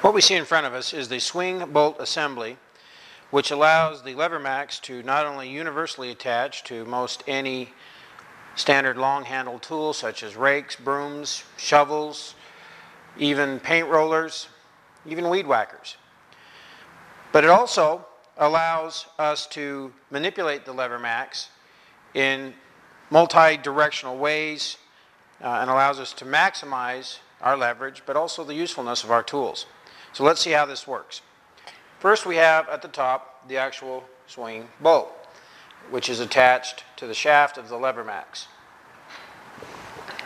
What we see in front of us is the swing bolt assembly, which allows the Levermax to not only universally attach to most any standard long-handled tool such as rakes, brooms, shovels, even paint rollers, even weed whackers. But it also allows us to manipulate the Levermax in multi-directional ways and allows us to maximize our leverage, but also the usefulness of our tools. So let's see how this works. First, we have at the top the actual swing bolt, which is attached to the shaft of the Levermax.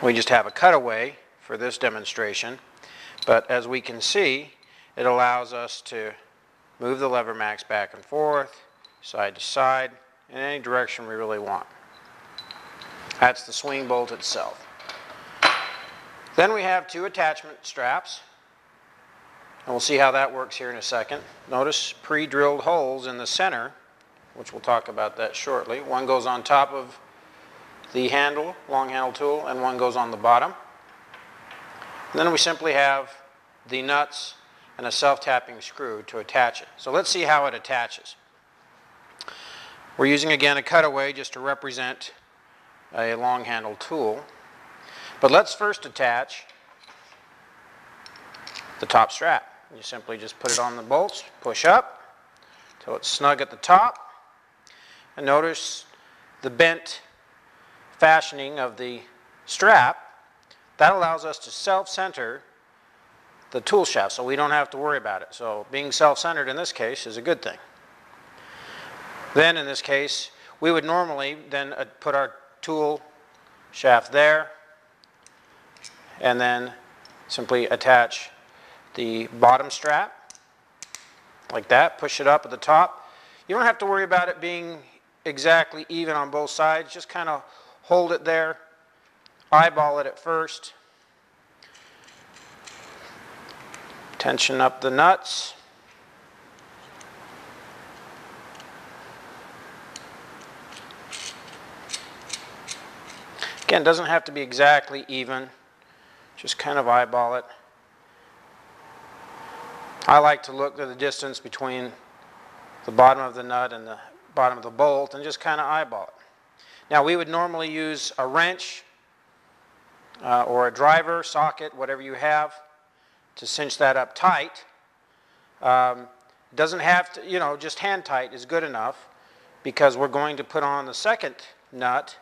We just have a cutaway for this demonstration, but as we can see, it allows us to move the Levermax back and forth, side to side, in any direction we really want. That's the swing bolt itself. Then we have two attachment straps, and we'll see how that works here in a second. Notice pre-drilled holes in the center, which we'll talk about that shortly. One goes on top of the handle, long handle tool, and one goes on the bottom. And then we simply have the nuts and a self-tapping screw to attach it. So let's see how it attaches. We're using again a cutaway just to represent a long handle tool. But let's first attach the top strap. You simply just put it on the bolts, push up until it's snug at the top, and notice the bent fashioning of the strap. That allows us to self-center the tool shaft, so we don't have to worry about it. So being self-centered in this case is a good thing. Then in this case, we would normally then put our tool shaft there and then simply attach the bottom strap like that, push it up at the top. You don't have to worry about it being exactly even on both sides. Just kind of hold it there, eyeball it at first, tension up the nuts, again, it doesn't have to be exactly even, just kind of eyeball it. I like to look at the distance between the bottom of the nut and the bottom of the bolt and just kind of eyeball it. Now we would normally use a wrench or a driver, socket, whatever you have, to cinch that up tight. Doesn't have to, just hand tight is good enough, because we're going to put on the second nut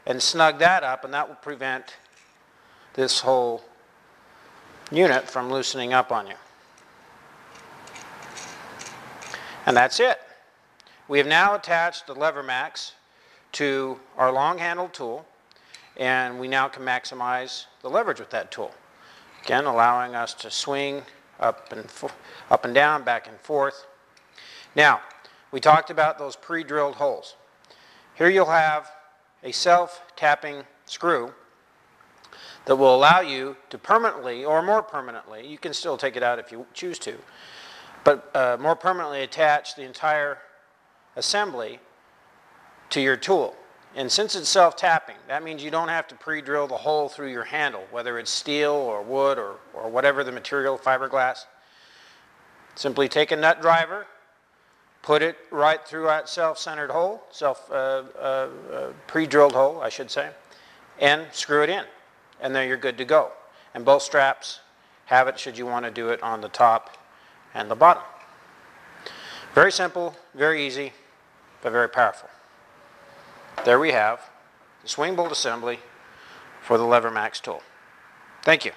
and snug that up, and that will prevent this whole unit from loosening up on you. And that's it. We have now attached the Levermax to our long handled tool, and we now can maximize the leverage with that tool. Again, allowing us to swing up and down, back and forth. Now, we talked about those pre-drilled holes. Here you'll have a self-tapping screw that will allow you to permanently, or more permanently, you can still take it out if you choose to, but more permanently attach the entire assembly to your tool. And since it's self-tapping, that means you don't have to pre-drill the hole through your handle, whether it's steel or wood or whatever the material, fiberglass. Simply take a nut driver, put it right through that self-centered hole, pre-drilled hole, I should say, and screw it in. And then you're good to go. And both straps have it should you want to do it on the top and the bottom. Very simple, very easy, but very powerful. There we have the swing bolt assembly for the Levermax tool. Thank you.